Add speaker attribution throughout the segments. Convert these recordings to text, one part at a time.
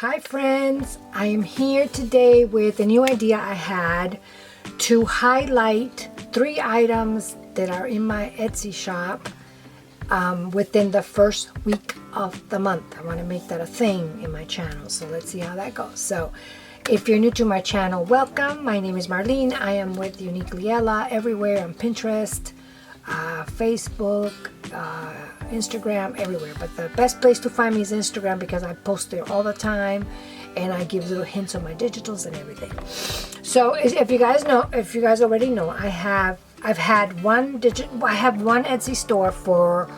Speaker 1: Hi friends, I am here today with a new idea I had to highlight 3 items that are in my Etsy shop within the first week of the month. I want to make that a thing in my channel, so let's see how that goes. So if you're new to my channel, welcome. My name is Marlene. I am with Uniquely Ella everywhere on Pinterest, Facebook, Instagram, everywhere. But the best place to find me is Instagram because I post there all the time and I give little hints on my digitals and everything. So if you guys already know, I have one Etsy store for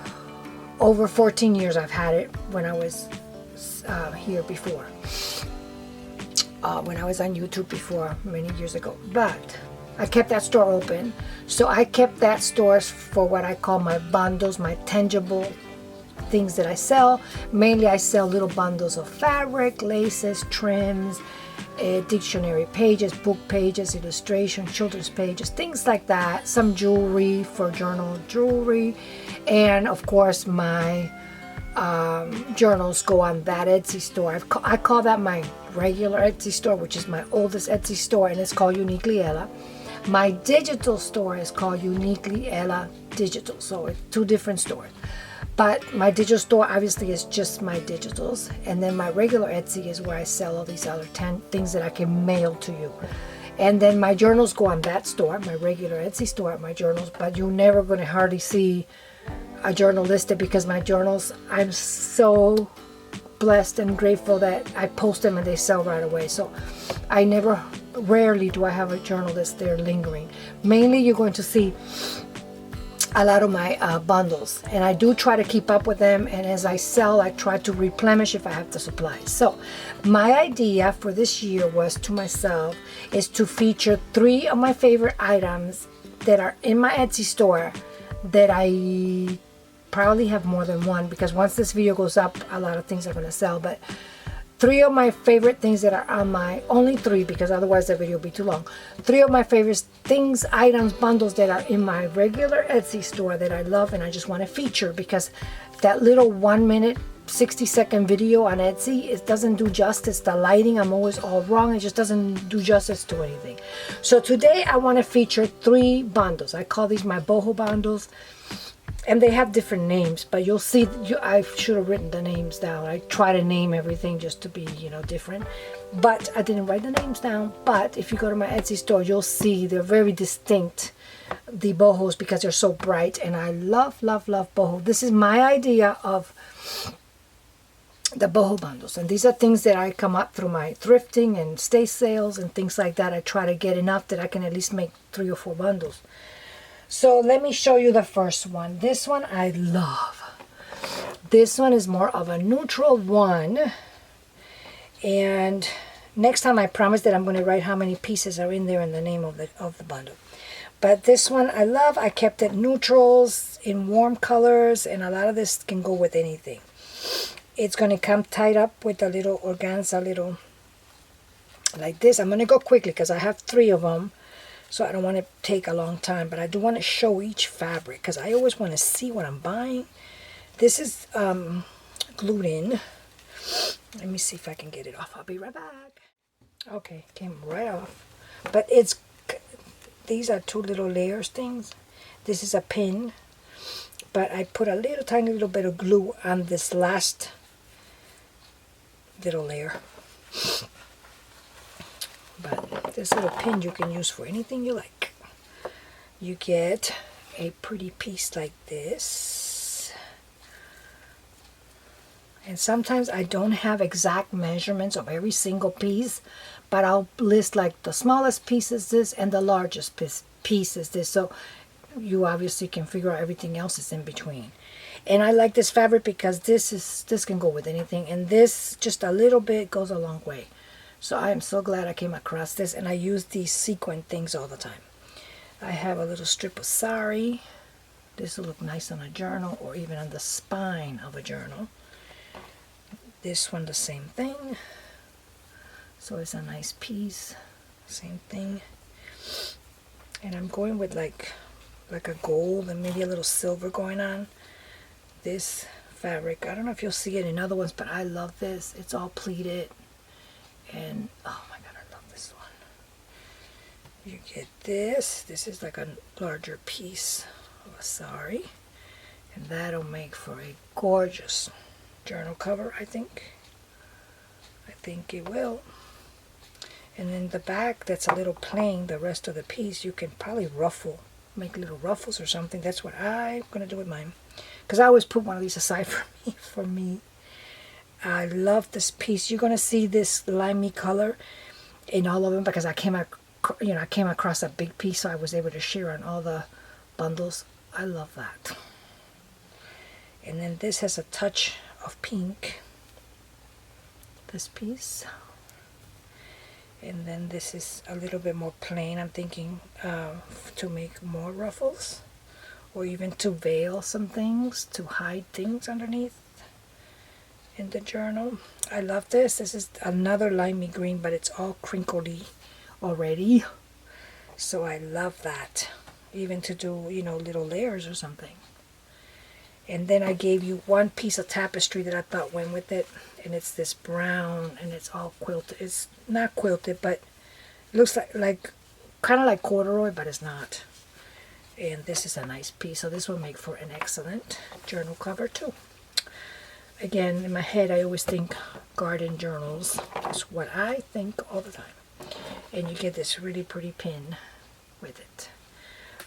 Speaker 1: over 14 years. I've had it when I was here before. When I was on YouTube before, many years ago. But I kept that store open. So I kept that store for what I call my bundles, my tangible things that I sell. Mainly I sell little bundles of fabric, laces, trims, dictionary pages, book pages, illustration, children's pages, things like that. Some jewelry for journal jewelry. And of course my journals go on that Etsy store. I call that my regular Etsy store, which is my oldest Etsy store, and it's called Uniquely Ella. My digital store is called Uniquely Ella Digital, so it's 2 different stores. But my digital store obviously is just my digitals, and then my regular Etsy is where I sell all these other 10 things that I can mail to you. And then my journals go on that store, my regular Etsy store, my journals, but you're never going to hardly see a journal listed because my journals, I'm so blessed and grateful that I post them and they sell right away. So rarely do I have a journal that's there lingering. Mainly you're going to see a lot of my bundles, and I do try to keep up with them, and as I sell I try to replenish if I have the supplies. So my idea for this year was to myself is to feature 3 of my favorite items that are in my Etsy store that I probably have more than one, because once this video goes up a lot of things are going to sell, but 3 of my favorite things that are on my, only 3 because otherwise the video will be too long. 3 of my favorite things, items, bundles that are in my regular Etsy store that I love and I just want to feature, because that little 1 minute 60-second video on Etsy, it doesn't do justice. The lighting, I'm always all wrong. It just doesn't do justice to anything. So today I want to feature 3 bundles. I call these my boho bundles. And they have different names, but you'll see, I should have written the names down. I try to name everything just to be, different. But I didn't write the names down. But if you go to my Etsy store, you'll see they're very distinct, the bohos, because they're so bright. And I love, love, love boho. This is my idea of the boho bundles. And these are things that I come up through my thrifting and stay sales and things like that. I try to get enough that I can at least make 3 or 4 bundles. So let me show you the first one. This one I love. This one is more of a neutral one. And next time I promise that I'm going to write how many pieces are in there and the name of the bundle. But this one I love. I kept it neutrals in warm colors, and a lot of this can go with anything. It's going to come tied up with a little organza, like this. I'm going to go quickly because I have 3 of them. So I don't want to take a long time, but I do want to show each fabric because I always want to see what I'm buying. This is glued in. Let me see if I can get it off. I'll be right back. Okay, came right off. But these are 2 little layers things. This is a pin, but I put a little tiny little bit of glue on this last little layer. But this little pin you can use for anything you like. You get a pretty piece like this. And sometimes I don't have exact measurements of every single piece, but I'll list like the smallest piece is this and the largest piece is this. So you obviously can figure out everything else is in between. And I like this fabric because this can go with anything, and this just a little bit goes a long way. So I am so glad I came across this, and I use these sequin things all the time. I have a little strip of sari. This will look nice on a journal or even on the spine of a journal. This one the same thing. So it's a nice piece. Same thing. And I'm going with like a gold and maybe a little silver going on. This fabric. I don't know if you'll see it in other ones, but I love this. It's all pleated. And oh my god, I love this one. You get this. This is like a larger piece of a sari. And that'll make for a gorgeous journal cover, I think. I think it will. And then the back, that's a little plain. The rest of the piece, you can probably ruffle. Make little ruffles or something. That's what I'm going to do with mine. Because I always put one of these aside for me. I love this piece. You're going to see this limey color in all of them because I came across a big piece, so I was able to share on all the bundles. I love that. And then this has a touch of pink. This piece. And then this is a little bit more plain. I'm thinking to make more ruffles, or even to veil some things, to hide things underneath in the journal. I love this. This is another limey green, but it's all crinkly already. So I love that. Even to do, you know, little layers or something. And then I gave you one piece of tapestry that I thought went with it. And it's this brown, and it's all quilted. It's not quilted, but it looks like kind of like corduroy, but it's not. And this is a nice piece. So this will make for an excellent journal cover too. Again, in my head, I always think garden journals. That's what I think all the time. And you get this really pretty pin with it.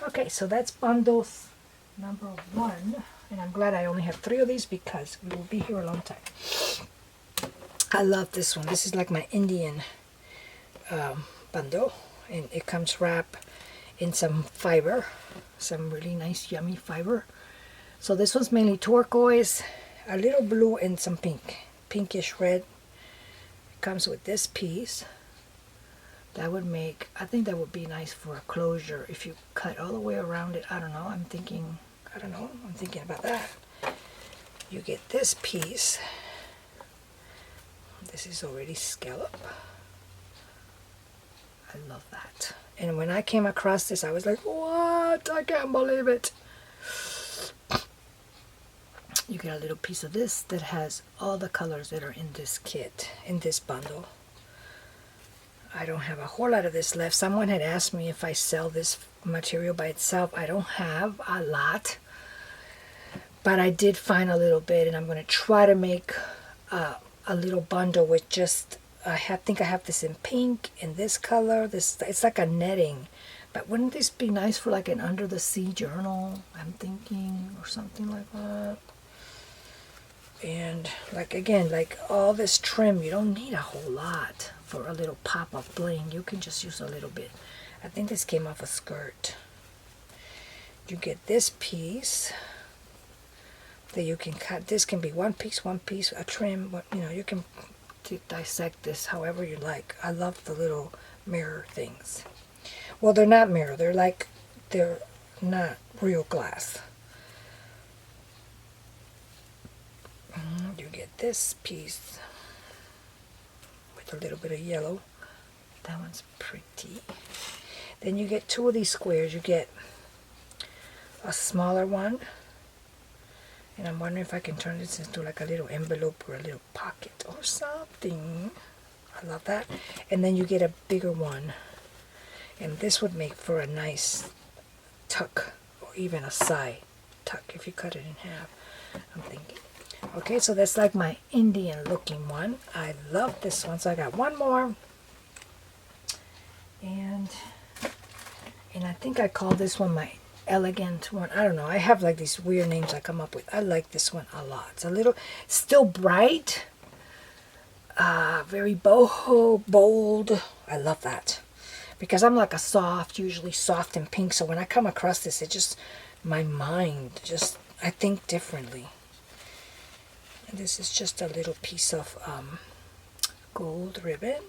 Speaker 1: Okay, so that's bundles number 1. And I'm glad I only have 3 of these because we will be here a long time. I love this one. This is like my Indian bundle. And it comes wrapped in some fiber. Some really nice, yummy fiber. So this one's mainly turquoise, a little blue, and some pink. Pinkish red. It comes with this piece. That would make, I think that would be nice for a closure if you cut all the way around it. I don't know. I'm thinking about that. You get this piece. This is already scallop. I love that. And when I came across this, I was like, what? I can't believe it. You get a little piece of this that has all the colors that are in this kit, in this bundle. I don't have a whole lot of this left. Someone had asked me if I sell this material by itself. I don't have a lot, but I did find a little bit, and I'm going to try to make a little bundle with just, I think I have this in pink, in this color. It's like a netting, but wouldn't this be nice for like an under the sea journal? I'm thinking, or something like that. And like, again, like all this trim, you don't need a whole lot for a little pop of bling. You can just use a little bit. I think this came off a skirt. You get this piece that you can cut. This can be one piece, a trim. You know, you can dissect this however you like. I love the little mirror things. Well, they're not mirror. They're not real glass. You get this piece with a little bit of yellow. That one's pretty. Then you get 2 of these squares. You get a smaller one, and I'm wondering if I can turn this into like a little envelope or a little pocket or something. I love that. And then you get a bigger one, and this would make for a nice tuck, or even a side tuck if you cut it in half, I'm thinking. Okay, so that's like my Indian looking one. I love this one. So I got one more. And I think I call this one my elegant one. I don't know. I have like these weird names I come up with. I like this one a lot. It's a little, still bright. Very boho, bold. I love that. Because I'm like a soft, usually soft and pink. So when I come across this, it just, my mind just, I think differently. And this is just a little piece of gold ribbon,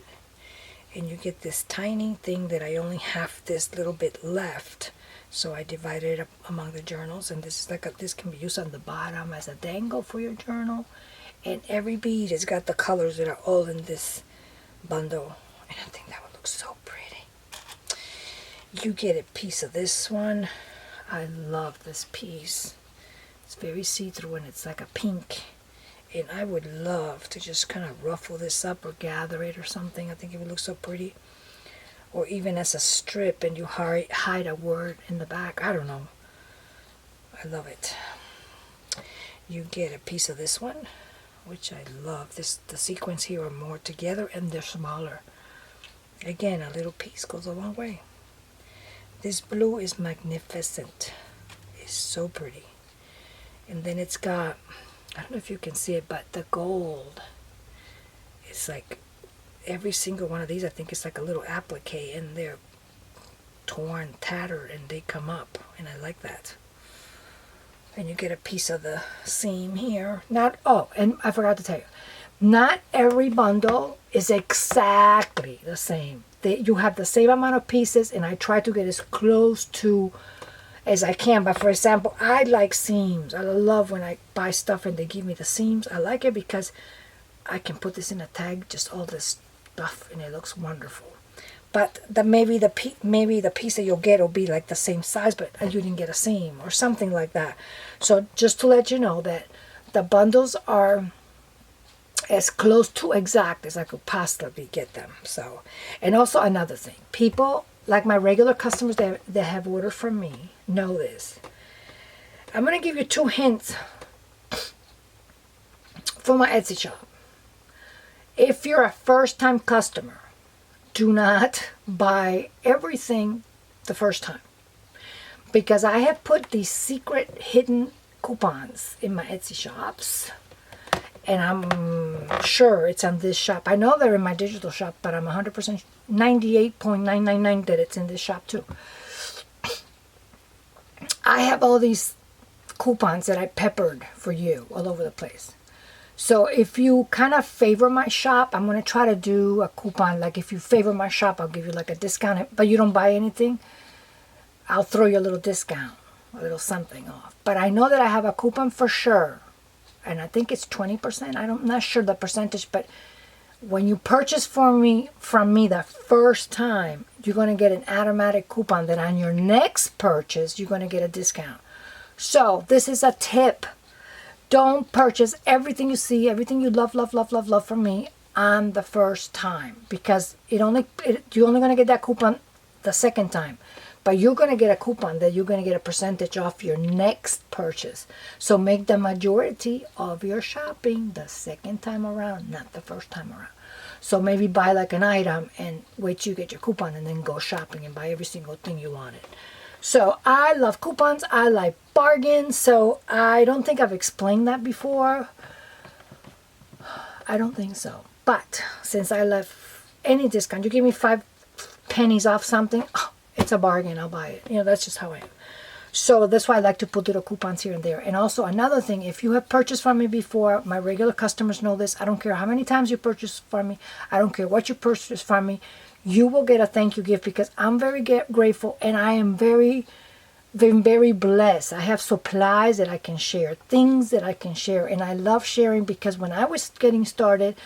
Speaker 1: and you get this tiny thing that I only have this little bit left, so I divided it up among the journals. And this is like this can be used on the bottom as a dangle for your journal, and every bead has got the colors that are all in this bundle, and I think that would look so pretty. You get a piece of this one. I love this piece. It's very see-through, and it's like a pink. And I would love to just kind of ruffle this up or gather it or something. I think it would look so pretty. Or even as a strip and you hide a word in the back. I don't know. I love it. You get a piece of this one, which I love. The sequins here are more together and they're smaller. Again, a little piece goes a long way. This blue is magnificent. It's so pretty. And then it's got, I don't know if you can see it, but the gold. It's like every single one of these, I think it's like a little applique, and they're torn, tattered, and they come up. And I like that. And you get a piece of the seam here. Oh, and I forgot to tell you, not every bundle is exactly the same. You have the same amount of pieces, and I try to get as close to as I can. But for example, I like seams. I love when I buy stuff and they give me the seams. I like it because I can put this in a tag, just all this stuff, and it looks wonderful. But maybe the piece that you'll get will be like the same size, but you didn't get a seam or something like that. So just to let you know that the bundles are as close to exact as I could possibly get them. So, and also another thing, people like my regular customers that have ordered from me know this. I'm going to give you 2 hints for my Etsy shop. If you're a first-time customer, do not buy everything the first time, because I have put these secret hidden coupons in my Etsy shops, and I'm sure it's on this shop. I know they're in my digital shop, but I'm 100% 98.999 that it's in this shop too. I have all these coupons that I peppered for you all over the place. So if you kind of favor my shop, I'm going to try to do a coupon. Like if you favor my shop, I'll give you like a discount. But you don't buy anything, I'll throw you a little discount, a little something off. But I know that I have a coupon for sure. And I think it's 20%. I'm not sure the percentage. But when you purchase from me the first time, you're going to get an automatic coupon that on your next purchase, you're going to get a discount. So this is a tip. Don't purchase everything you see, everything you love from me on the first time, because you're only going to get that coupon the second time. But you're going to get a coupon that you're going to get a percentage off your next purchase. So make the majority of your shopping the second time around, not the first time around. So maybe buy like an item and wait till you get your coupon and then go shopping and buy every single thing you wanted. So I love coupons. I like bargains. So I don't think I've explained that before. I don't think so. But since I left any discount, you give me 5 pennies off something, oh, it's a bargain. I'll buy it. You know, that's just how I am. So that's why I like to put little coupons here and there. And also another thing, if you have purchased from me before, my regular customers know this. I don't care how many times you purchase from me. I don't care what you purchase from me. You will get a thank you gift, because I'm very grateful, and I am very, very blessed. I have supplies that I can share, things that I can share, and I love sharing, because when I was getting started,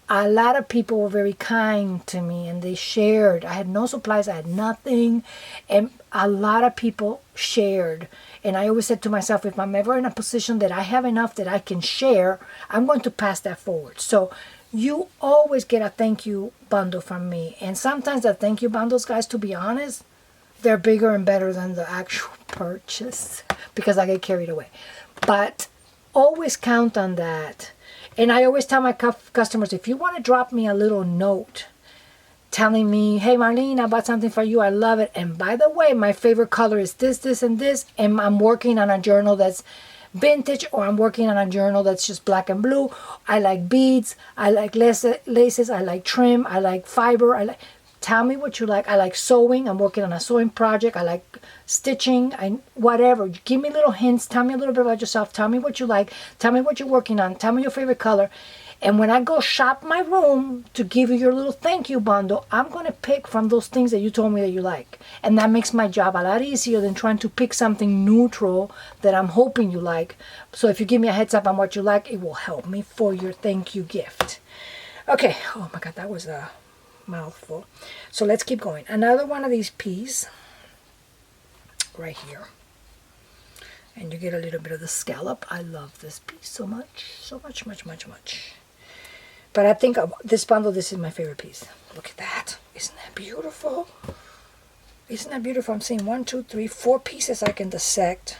Speaker 1: a lot of people were very kind to me, and they shared. I had no supplies, I had nothing, and a lot of people shared. And I always said to myself, if I'm ever in a position that I have enough that I can share, I'm going to pass that forward. So you always get a thank you bundle from me. And sometimes the thank you bundles, guys, to be honest, they're bigger and better than the actual purchase, because I get carried away. But always count on that. And I always tell my customers, if you want to drop me a little note telling me, hey Marlene, I bought something for you, I love it, and by the way, my favorite color is this, this, and this, and I'm working on a journal that's vintage, or I'm working on a journal that's just black and blue. I like beads, I like laces, I like trim, I like fiber. Tell me what you like. I like sewing. I'm working on a sewing project. I like stitching. Whatever. Give me little hints. Tell me a little bit about yourself. Tell me what you like. Tell me what you're working on. Tell me your favorite color. And when I go shop my room to give you your little thank you bundle, I'm going to pick from those things that you told me that you like. And that makes my job a lot easier than trying to pick something neutral that I'm hoping you like. So if you give me a heads up on what you like, it will help me for your thank you gift. Okay. Oh my God, that was a mouthful. So let's keep going. Another one of these peas right here. And you get a little bit of the scallop. I love this piece so much. So much, much, much, much. But I think of this bundle, this is my favorite piece. Look at that. Isn't that beautiful? Isn't that beautiful? I'm seeing 1, 2, 3, 4 pieces I can dissect.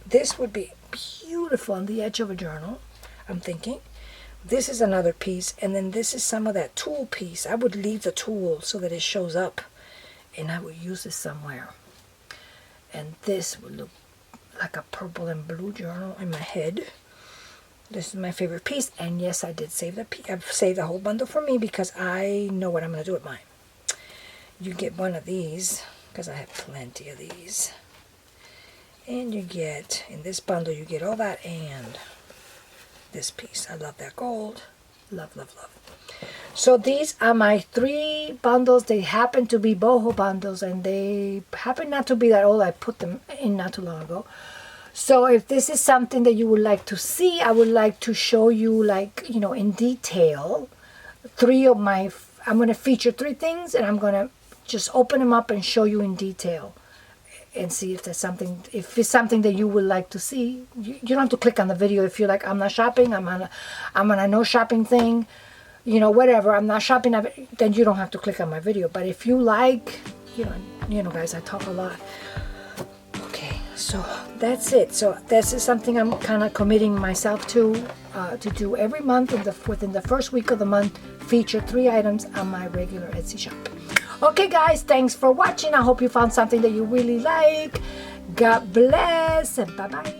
Speaker 1: This would be beautiful on the edge of a journal, I'm thinking. This is another piece. And then this is some of that tulle piece. I would leave the tulle so that it shows up. And I would use this somewhere. And this would look like a purple and blue journal in my head. This is my favorite piece. And yes, I did save I've saved the whole bundle for me because I know what I'm going to do with mine. You get one of these because I have plenty of these. And you get, in this bundle, you get all that and this piece. I love that gold. Love, love, love. So these are my 3 bundles. They happen to be boho bundles, and they happen not to be that old. I put them in not too long ago. So if this is something that you would like to see, I would like to show you, like, you know, in detail, 3 of my, I'm going to feature 3 things, and I'm going to just open them up and show you in detail and see if there's something, if it's something that you would like to see. You don't have to click on the video if you're like, I'm not shopping, I'm on a no shopping thing, you know, whatever, I'm not shopping, then you don't have to click on my video. But if you like, you know guys, I talk a lot. Okay, so that's it. So this is something I'm kind of committing myself to do every month within the first week of the month, feature 3 items on my regular Etsy shop. Okay guys, thanks for watching. I hope you found something that you really like. God bless and bye-bye.